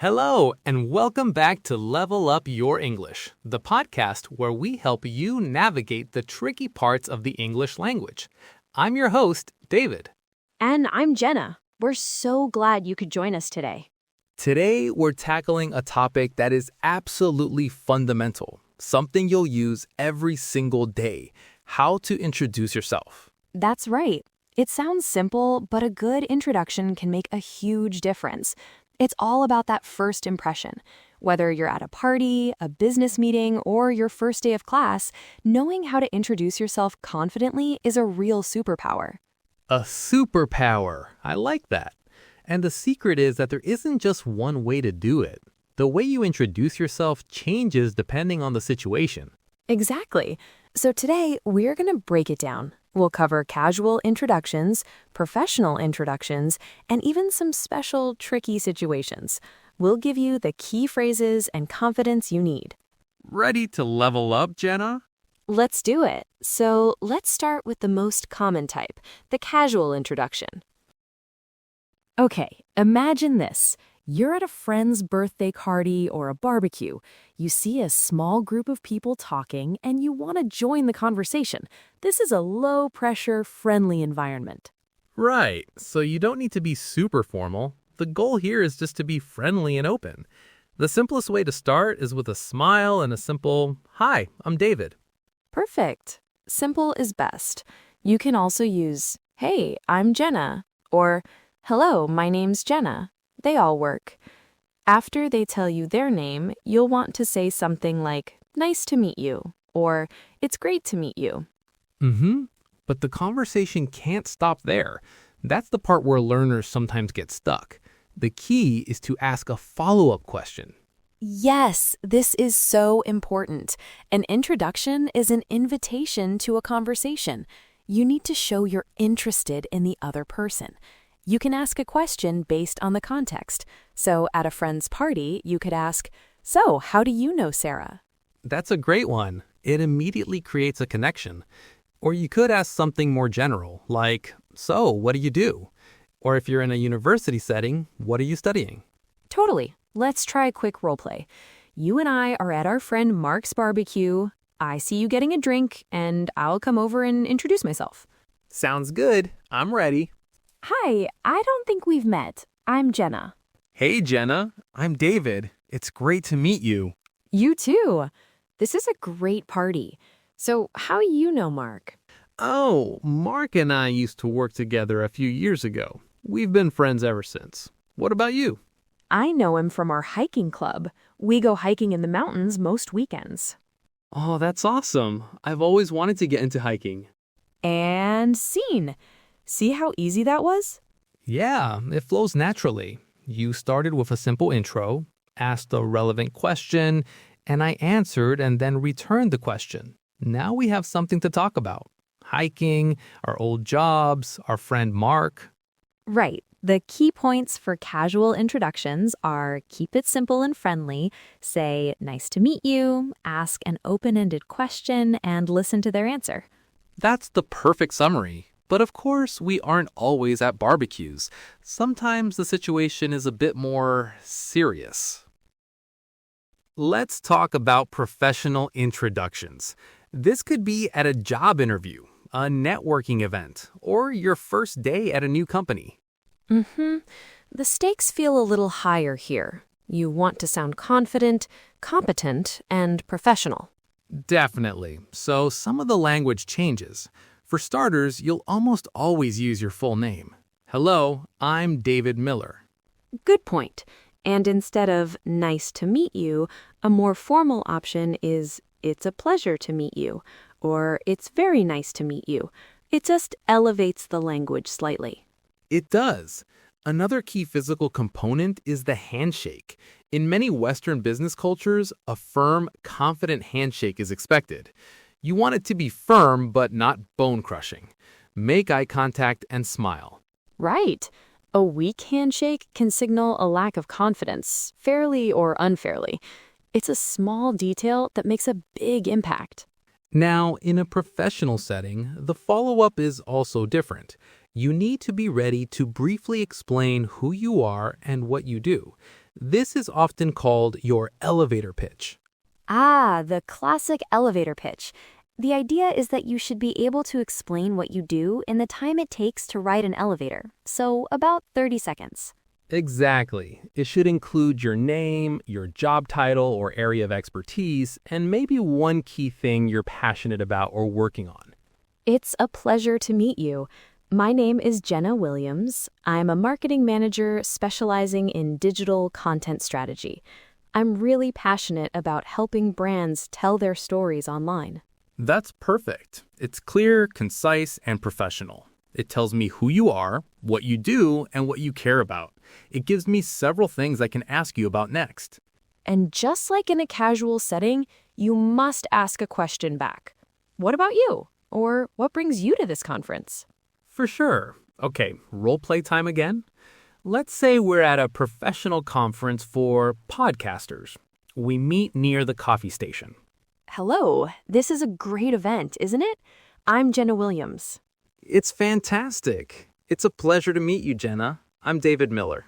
Hello, and welcome back to Level Up Your English, the podcast where we help you navigate the tricky parts of the English language. I'm your host, David. And I'm Jenna. We're so glad you could join us today. Today, we're tackling a topic that is absolutely fundamental, something you'll use every single day: how to introduce yourself. That's right. It sounds simple, but a good introduction can make a huge difference. It's all about that first impression. Whether you're at a party, a business meeting, or your first day of class, knowing how to introduce yourself confidently is a real superpower. A superpower. I like that. And the secret is that there isn't just one way to do it. The way you introduce yourself changes depending on the situation. Exactly. So today, we're going to break it down. We'll cover casual introductions, professional introductions, and even some special tricky situations. We'll give you the key phrases and confidence you need. Ready to level up, Jenna? Let's do it. So let's start with the most common type, the casual introduction. Okay, imagine this. You're at a friend's birthday party or a barbecue. You see a small group of people talking and you want to join the conversation. This is a low-pressure, friendly environment. Right, so you don't need to be super formal. The goal here is just to be friendly and open. The simplest way to start is with a smile and a simple, "Hi, I'm David." Perfect. Simple is best. You can also use, "Hey, I'm Jenna," or "Hello, my name's Jenna." They all work. After they tell you their name, you'll want to say something like, "Nice to meet you," or "It's great to meet you." But the conversation can't stop there. That's the part where learners sometimes get stuck. The key is to ask a follow-up question. Yes, this is so important. An introduction is an invitation to a conversation. You need to show you're interested in the other person. You can ask a question based on the context. So at a friend's party, you could ask, "So, how do you know Sarah?" That's a great one. It immediately creates a connection. Or you could ask something more general, like, "So, what do you do?" Or if you're in a university setting, "What are you studying?" Totally. Let's try a quick role play. You and I are at our friend Mark's barbecue. I see you getting a drink, and I'll come over and introduce myself. Sounds good. I'm ready. Hi, I don't think we've met. I'm Jenna. Hey, Jenna. I'm David. It's great to meet you. You too. This is a great party. So how you know Mark? Oh, Mark and I used to work together a few years ago. We've been friends ever since. What about you? I know him from our hiking club. We go hiking in the mountains most weekends. Oh, that's awesome. I've always wanted to get into hiking. And scene. See how easy that was? Yeah, it flows naturally. You started with a simple intro, asked a relevant question, and I answered and then returned the question. Now we have something to talk about. Hiking, our old jobs, our friend Mark. Right. The key points for casual introductions are keep it simple and friendly, say nice to meet you, ask an open-ended question, and listen to their answer. That's the perfect summary. But of course, we aren't always at barbecues. Sometimes the situation is a bit more serious. Let's talk about professional introductions. This could be at a job interview, a networking event, or your first day at a new company. The stakes feel a little higher here. You want to sound confident, competent, and professional. Definitely. So some of the language changes. For starters, you'll almost always use your full name. "Hello, I'm David Miller." Good point. And instead of nice to meet you, a more formal option is it's a pleasure to meet you, or it's very nice to meet you. It just elevates the language slightly. It does. Another key physical component is the handshake. In many Western business cultures, a firm, confident handshake is expected. You want it to be firm but not bone-crushing. Make eye contact and smile. Right. A weak handshake can signal a lack of confidence, fairly or unfairly. It's a small detail that makes a big impact. Now, in a professional setting, the follow-up is also different. You need to be ready to briefly explain who you are and what you do. This is often called your elevator pitch. Ah, the classic elevator pitch. The idea is that you should be able to explain what you do in the time it takes to ride an elevator, so about 30 seconds. Exactly. It should include your name, your job title or area of expertise, and maybe one key thing you're passionate about or working on. It's a pleasure to meet you. My name is Jenna Williams. I'm a marketing manager specializing in digital content strategy. I'm really passionate about helping brands tell their stories online. That's perfect. It's clear, concise, and professional. It tells me who you are, what you do, and what you care about. It gives me several things I can ask you about next. And just like in a casual setting, you must ask a question back. What about you? Or what brings you to this conference? For sure. Okay, role play time again. Let's say we're at a professional conference for podcasters. We meet near the coffee station. Hello, this is a great event, isn't it? I'm Jenna Williams. It's fantastic. It's a pleasure to meet you, Jenna. I'm David Miller.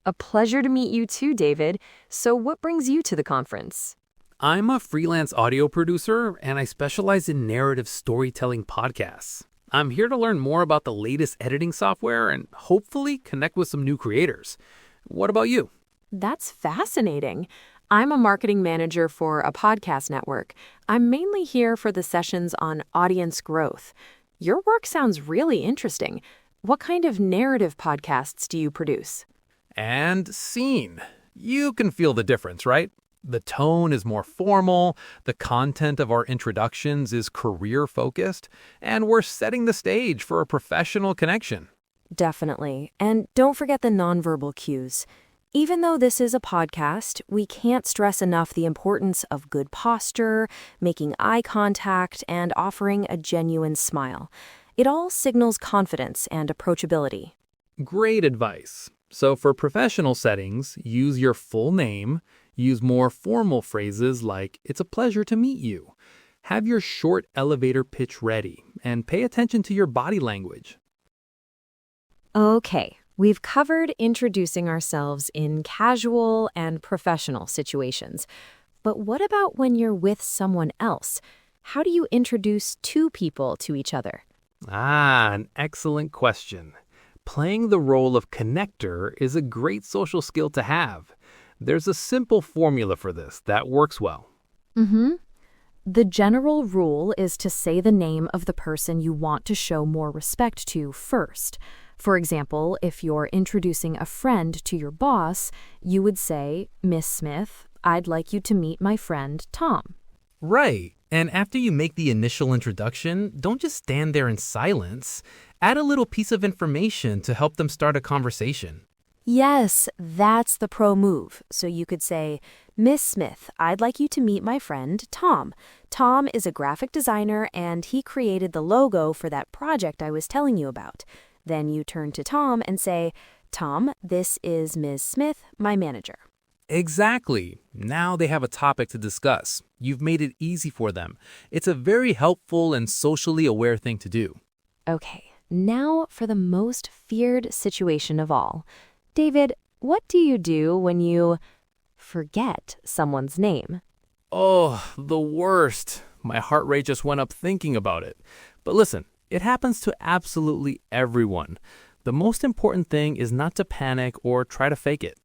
A pleasure to meet you too, David. So what brings you to the conference? I'm a freelance audio producer, and I specialize in narrative storytelling podcasts. I'm here to learn more about the latest editing software and hopefully connect with some new creators. What about you? That's fascinating. I'm a marketing manager for a podcast network. I'm mainly here for the sessions on audience growth. Your work sounds really interesting. What kind of narrative podcasts do you produce? And scene. You can feel the difference, right? The tone is more formal, the content of our introductions is career-focused, and we're setting the stage for a professional connection. Definitely. And don't forget the nonverbal cues. Even though this is a podcast, we can't stress enough the importance of good posture, making eye contact, and offering a genuine smile. It all signals confidence and approachability. Great advice. So for professional settings, use your full name, use more formal phrases like, "It's a pleasure to meet you." Have your short elevator pitch ready, and pay attention to your body language. Okay, we've covered introducing ourselves in casual and professional situations. But what about when you're with someone else? How do you introduce two people to each other? An excellent question. Playing the role of connector is a great social skill to have. There's a simple formula for this that works well. The general rule is to say the name of the person you want to show more respect to first. For example, if you're introducing a friend to your boss, you would say, "Miss Smith, I'd like you to meet my friend Tom." Right. And after you make the initial introduction, don't just stand there in silence. Add a little piece of information to help them start a conversation. Yes, that's the pro move. So you could say, "Miss Smith, I'd like you to meet my friend Tom. Tom is a graphic designer and he created the logo for that project I was telling you about." Then you turn to Tom and say, "Tom, this is Ms. Smith, my manager." Exactly. Now they have a topic to discuss. You've made it easy for them. It's a very helpful and socially aware thing to do. Okay, now for the most feared situation of all. David, what do you do when you forget someone's name? Oh, the worst. My heart rate just went up thinking about it. But listen, it happens to absolutely everyone. The most important thing is not to panic or try to fake it.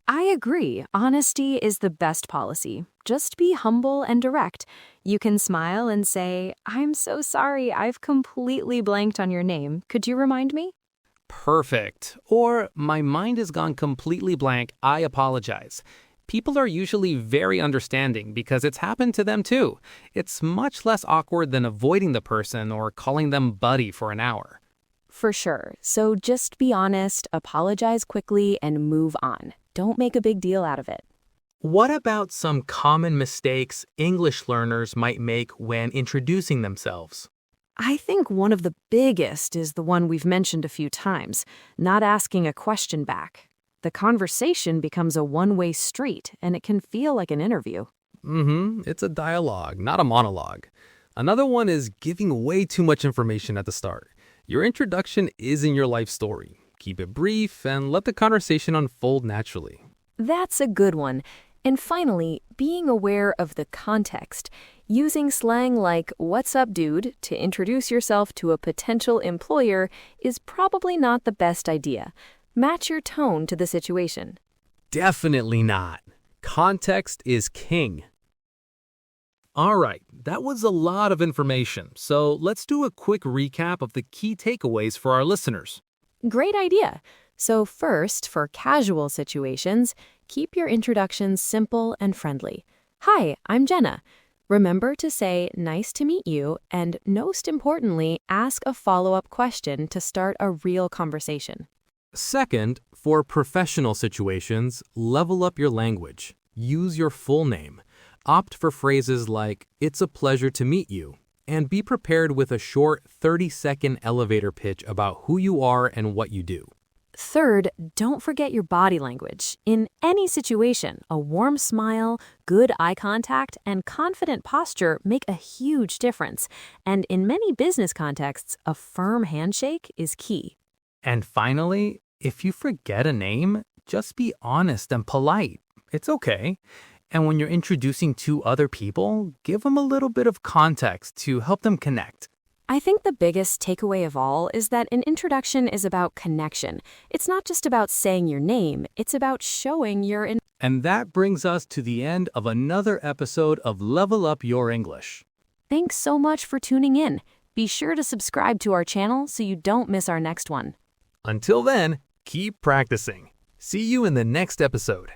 I agree. Honesty is the best policy. Just be humble and direct. You can smile and say, "I'm so sorry, I've completely blanked on your name. Could you remind me?" Perfect. Or, "My mind has gone completely blank. I apologize." People are usually very understanding because it's happened to them too. It's much less awkward than avoiding the person or calling them buddy for an hour. For sure. So just be honest, apologize quickly, and move on. Don't make a big deal out of it. What about some common mistakes English learners might make when introducing themselves? I think one of the biggest is the one we've mentioned a few times, not asking a question back. The conversation becomes a one-way street, and it can feel like an interview. It's a dialogue, not a monologue. Another one is giving way too much information at the start. Your introduction isn't your life story. Keep it brief and let the conversation unfold naturally. That's a good one. And finally, being aware of the context. Using slang like, "What's up, dude?" to introduce yourself to a potential employer is probably not the best idea. Match your tone to the situation. Definitely not. Context is king. All right, that was a lot of information, so let's do a quick recap of the key takeaways for our listeners. Great idea. So first, for casual situations, keep your introductions simple and friendly. "Hi, I'm Jenna." Remember to say, "Nice to meet you," and most importantly, ask a follow-up question to start a real conversation. Second, for professional situations, level up your language. Use your full name. Opt for phrases like, "It's a pleasure to meet you," and be prepared with a short 30-second elevator pitch about who you are and what you do. Third, don't forget your body language. In any situation, a warm smile, good eye contact, and confident posture make a huge difference. And in many business contexts, a firm handshake is key. And finally, if you forget a name, just be honest and polite. It's okay. And when you're introducing two other people, give them a little bit of context to help them connect. I think the biggest takeaway of all is that an introduction is about connection. It's not just about saying your name, it's about showing you're And that brings us to the end of another episode of Level Up Your English. Thanks so much for tuning in. Be sure to subscribe to our channel so you don't miss our next one. Until then, keep practicing. See you in the next episode.